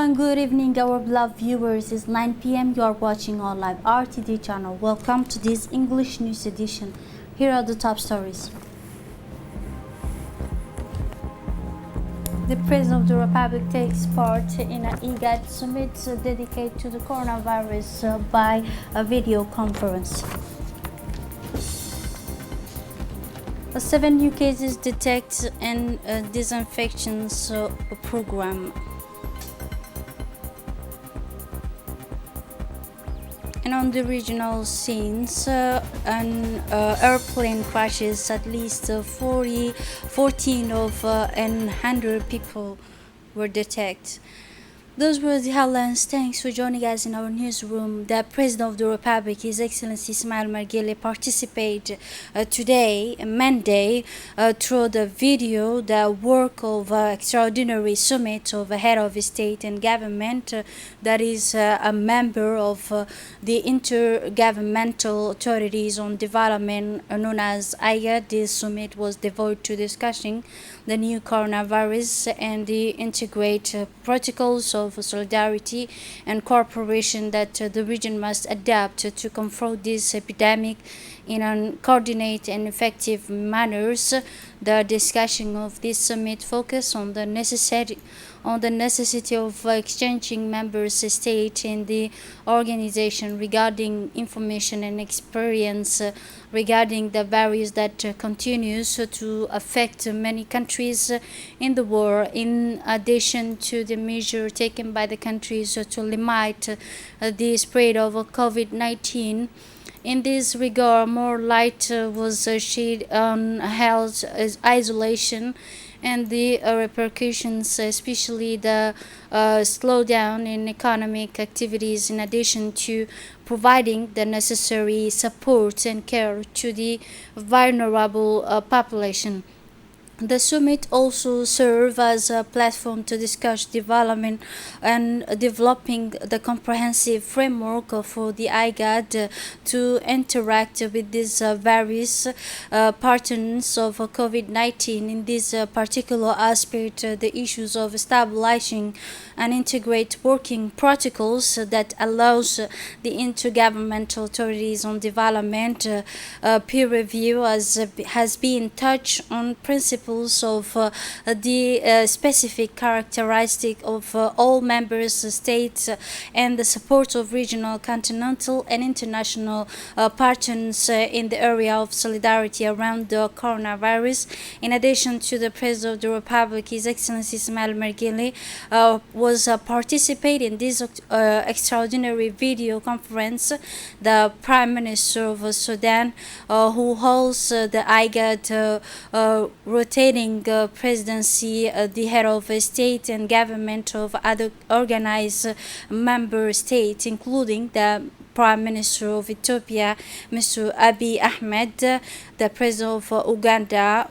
and good evening, our beloved viewers. It's 9 p.m. You are watching our live RTD channel. Welcome to this English news edition. Here are the top stories. The President of the Republic takes part in an IGAD summit dedicated to the coronavirus by a video conference. 7 new cases detected and disinfections program. And on the regional scenes, an airplane crashes, at least 14 of 100 people were detected. Those were the headlines. Thanks for joining us in our newsroom. The President of the Republic, His Excellency Ismail Margele, participated today, Monday, through the video, the work of extraordinary summit of a head of state and government that is a member of the Intergovernmental Authorities on Development, known as IGAD. This summit was devoted to discussing the new coronavirus and the integrated protocols of solidarity and cooperation that the region must adapt to confront this epidemic in a coordinated and effective manners. The discussion of this summit focused on the necessity of exchanging member states in the organization regarding information and experience regarding the virus that continues to affect many countries in the world, in addition to the measure taken by the countries to limit the spread of COVID-19. In this regard, more light was shed on health isolation and the repercussions, especially the slowdown in economic activities, in addition to providing the necessary support and care to the vulnerable population. The summit also served as a platform to discuss development and developing the comprehensive framework for the IGAD to interact with these various patterns of COVID-19. In this particular aspect, the issues of establishing and integrate working protocols that allows the intergovernmental authorities on development peer review has been touched on principles of the specific characteristic of all member states and the support of regional, continental and international partners in the area of solidarity around the coronavirus. In addition to the President of the Republic, His Excellency Ismail Margele was participating in this extraordinary video conference. The Prime Minister of Sudan, who holds the IGAD rotating presidency, the head of state and government of other organized member states, including the Prime Minister of Ethiopia, Mr. Abiy Ahmed, the President of Uganda,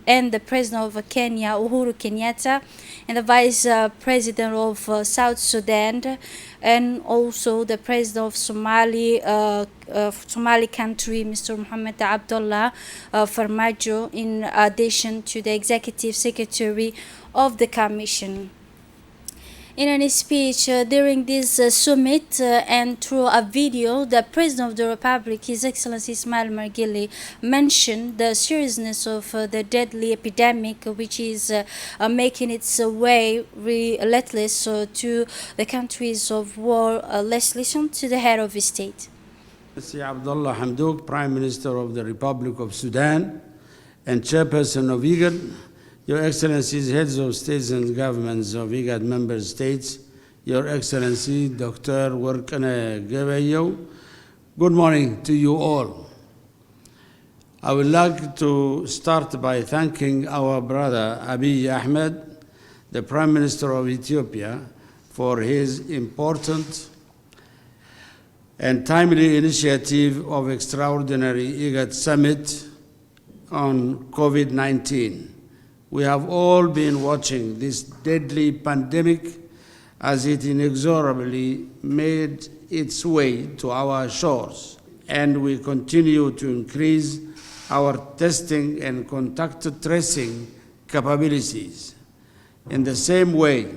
and the President of Kenya, Uhuru Kenyatta, and the Vice President of South Sudan, and also the President of Somali country, Mr. Mohamed Abdullah Farmajo, in addition to the Executive Secretary of the Commission. In a speech during this summit and through a video, the President of the Republic, His Excellency Ismail Margele, mentioned the seriousness of the deadly epidemic which is making its way relentless to the countries of war. Let's listen to the head of the state. Mr. Abdullah Hamdouk, Prime Minister of the Republic of Sudan and Chairperson of IGAD, Your Excellencies, Heads of States and Governments of IGAD Member States, Your Excellency Dr. Workane Gebayo, good morning to you all. I would like to start by thanking our brother Abiy Ahmed, the Prime Minister of Ethiopia, for his important and timely initiative of extraordinary IGAD summit on COVID-19. We have all been watching this deadly pandemic as it inexorably made its way to our shores, and we continue to increase our testing and contact tracing capabilities. In the same way,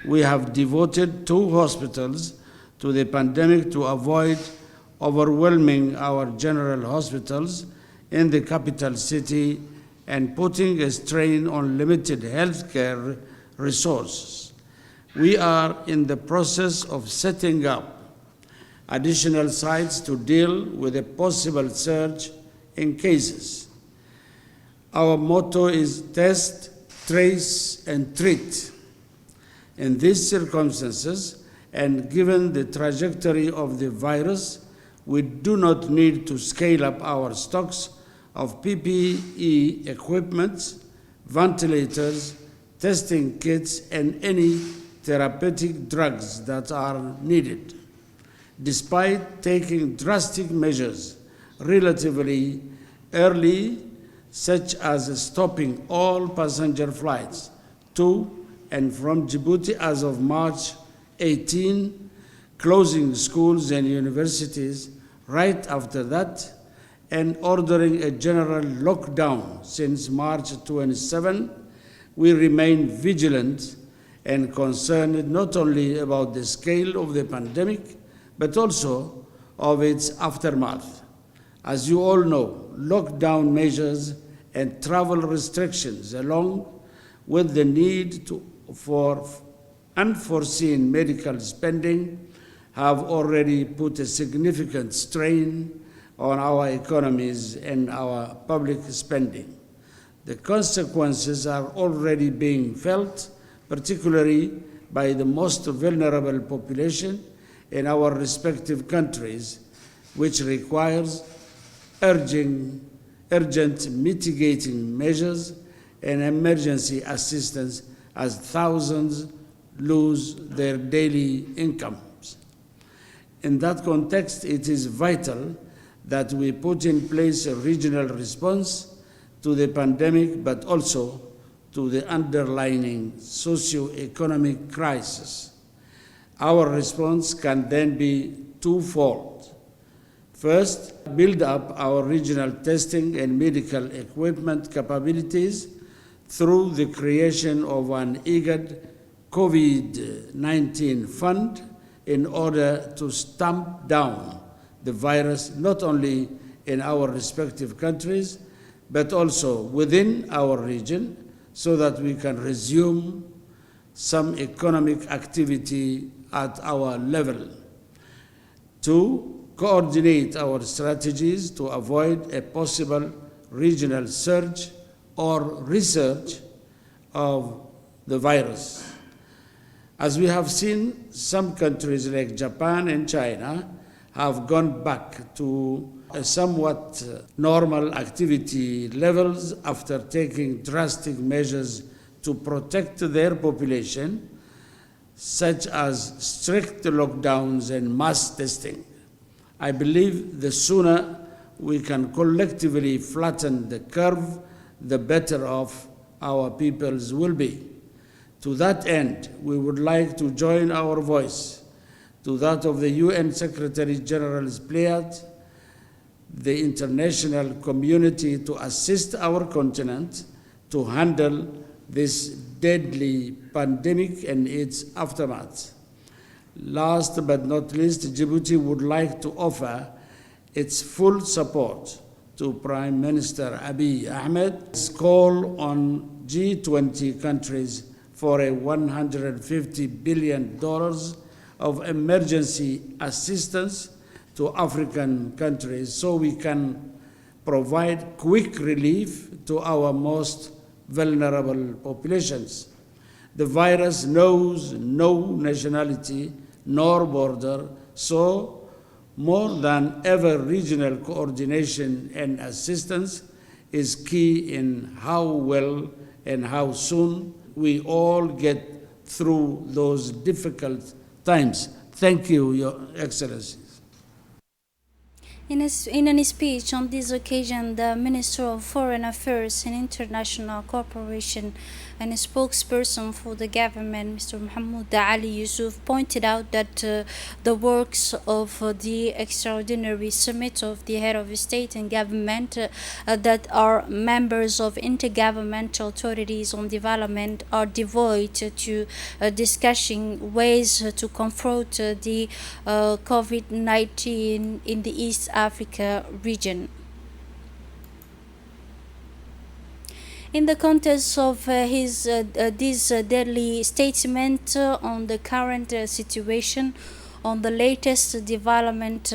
we have devoted 2 hospitals to the pandemic to avoid overwhelming our general hospitals in the capital city and putting a strain on limited healthcare resources. We are in the process of setting up additional sites to deal with a possible surge in cases. Our motto is test, trace, and treat. In these circumstances, and given the trajectory of the virus, we do not need to scale up our stocks of PPE equipment, ventilators, testing kits, and any therapeutic drugs that are needed. Despite taking drastic measures relatively early, such as stopping all passenger flights to and from Djibouti as of March 18, closing schools and universities right after that, and ordering a general lockdown since March 27, we remain vigilant and concerned not only about the scale of the pandemic, but also of its aftermath. As you all know, lockdown measures and travel restrictions, along with the need for unforeseen medical spending, have already put a significant strain on our economies and our public spending. The consequences are already being felt, particularly by the most vulnerable population in our respective countries, which requires urgent mitigating measures and emergency assistance as thousands lose their daily incomes. In that context, it is vital that we put in place a regional response to the pandemic, but also to the underlying socio-economic crisis. Our response can then be twofold. First, build up our regional testing and medical equipment capabilities through the creation of an IGAD COVID-19 fund in order to stamp down the virus not only in our respective countries, but also within our region, so that we can resume some economic activity at our level. 2, coordinate our strategies to avoid a possible regional surge or resurge of the virus. As we have seen, some countries like Japan and China have gone back to a somewhat normal activity levels after taking drastic measures to protect their population, such as strict lockdowns and mass testing. I believe the sooner we can collectively flatten the curve, the better off our peoples will be. To that end, we would like to join our voice to that of the UN Secretary General's pledge, the international community, to assist our continent to handle this deadly pandemic and its aftermath. Last but not least, Djibouti would like to offer its full support to Prime Minister Abiy Ahmed's call on G20 countries for a $150 billion of emergency assistance to African countries so we can provide quick relief to our most vulnerable populations. The virus knows no nationality nor border, so more than ever regional coordination and assistance is key in how well and how soon we all get through those difficult times. Thank you, Your Excellencies. In a speech on this occasion, the Minister of Foreign Affairs and International Cooperation and a spokesperson for the government, Mr. Mahmoud Ali Yusuf, pointed out that the works of the extraordinary summit of the head of state and government that are members of intergovernmental authorities on development are devoid to discussing ways to confront the COVID-19 in the East Africa region. In the context of this deadly statement on the current situation, on the latest development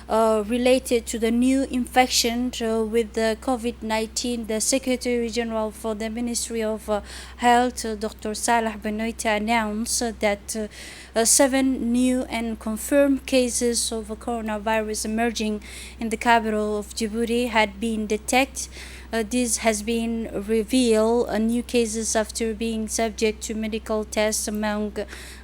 related to the new infection with the COVID-19, the Secretary General for the Ministry of Health, Dr. Salah Benoita, announced that 7 new and confirmed cases of coronavirus emerging in the capital of Djibouti had been detected. This has been revealed new cases after being subject to medical tests among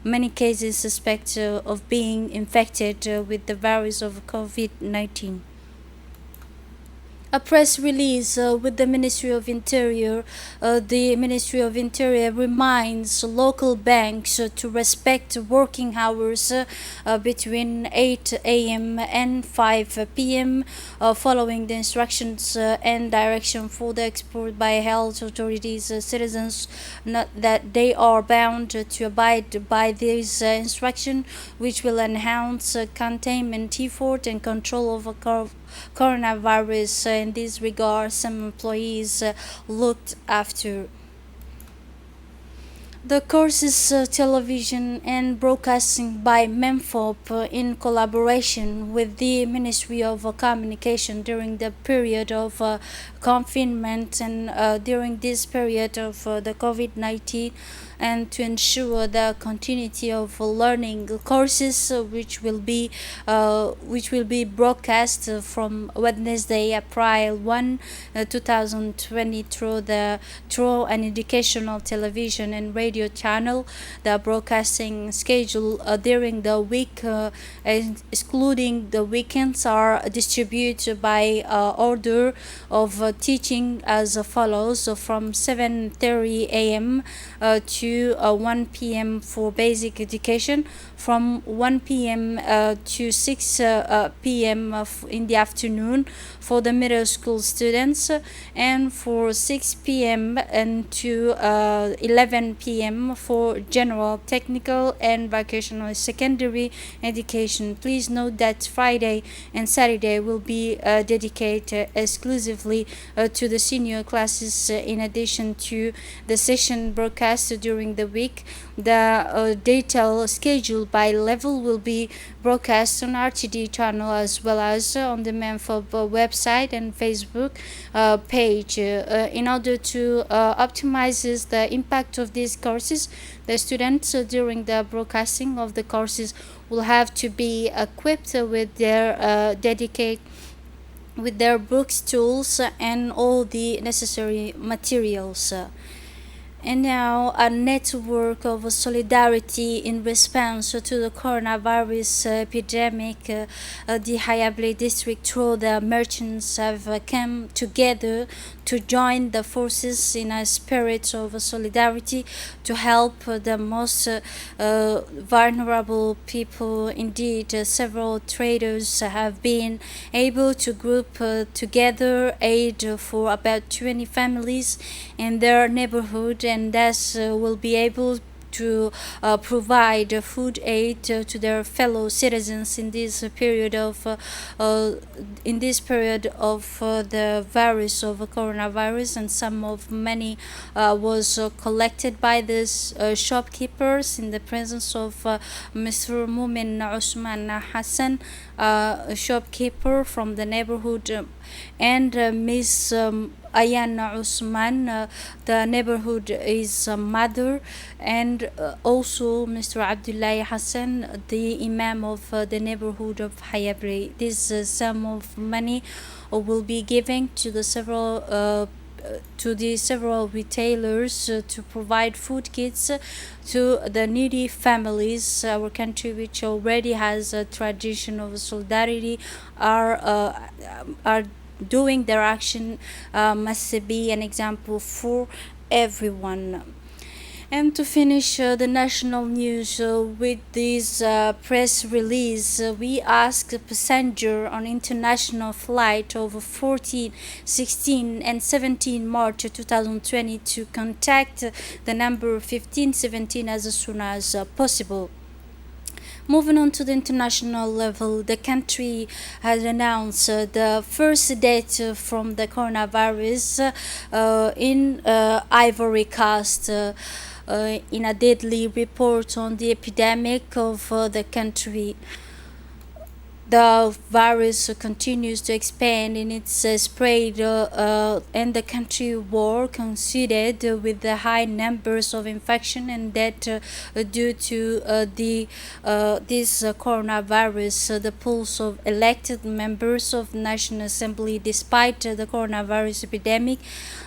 many cases suspected of being infected with the virus of COVID-19. A press release with the Ministry of Interior. The Ministry of Interior reminds local banks to respect working hours between 8 a.m. and 5 p.m. Following the instructions and direction for the export by health authorities. Citizens not that they are bound to abide by these instructions, which will enhance containment effort and control of coronavirus. In this regard, some employees looked after. The courses television and broadcasting by MEMFOP in collaboration with the Ministry of Communication during the period of confinement and during this period of the COVID-19, and to ensure the continuity of learning courses which will be broadcast from Wednesday, April 1, 2020 through an educational television and radio channel. The broadcasting schedule during the week, excluding the weekends, are distributed by order of teaching as follows: from 7:30 a.m. to 1 p.m. for basic education, from 1 p.m. to 6 p.m. in the afternoon for the middle school students, and for 6 p.m. and to 11 p.m. for general, technical, and vocational secondary education. Please note that Friday and Saturday will be dedicated exclusively to the senior classes, in addition to the session broadcast during the week. The detailed schedule by level will be broadcast on RTD channel as well as on the MEMFOB website and Facebook page. In order to optimize the impact of these courses, the students during the broadcasting of the courses will have to be equipped with their with their books, tools, and all the necessary materials. And now, a network of solidarity in response to the coronavirus epidemic. The Hayablé district, through the merchants, have come together to join the forces in a spirit of solidarity to help the most vulnerable people. Indeed, several traders have been able to group together aid for about 20 families in their neighborhood, and thus will be able to provide food aid to their fellow citizens in this period of the virus of coronavirus. And some of many was collected by these shopkeepers in the presence of Mr. Mumin Usman Hassan, a shopkeeper from the neighborhood, and Ms. Ayan Usman, the neighborhood is mother, and also Mr. Abdullah Hassan, the imam of the neighborhood of Hayablé. This sum of money will be given to the several to the several retailers to provide food kits to the needy families. Our country, which already has a tradition of solidarity, are doing their action must be an example for everyone. And to finish the national news with this press release, we ask a passenger on international flight over 14, 16, and 17 March 2020 to contact the number 1517 as soon as possible. Moving on to the international level, the country has announced the first death from the coronavirus in Ivory Coast. In a deadly report on the epidemic of the country. The virus continues to expand in its spread, and the country war coincided with the high numbers of infection and death due to this coronavirus. The polls of elected members of the National Assembly, despite the coronavirus epidemic,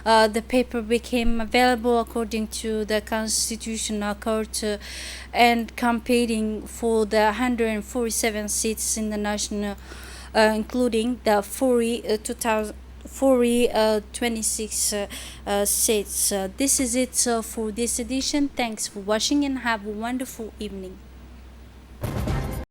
the paper became available according to the Constitutional Court and competing for the 147 seats in the national, including the 26 seats. This is it for this edition. Thanks for watching and have a wonderful evening.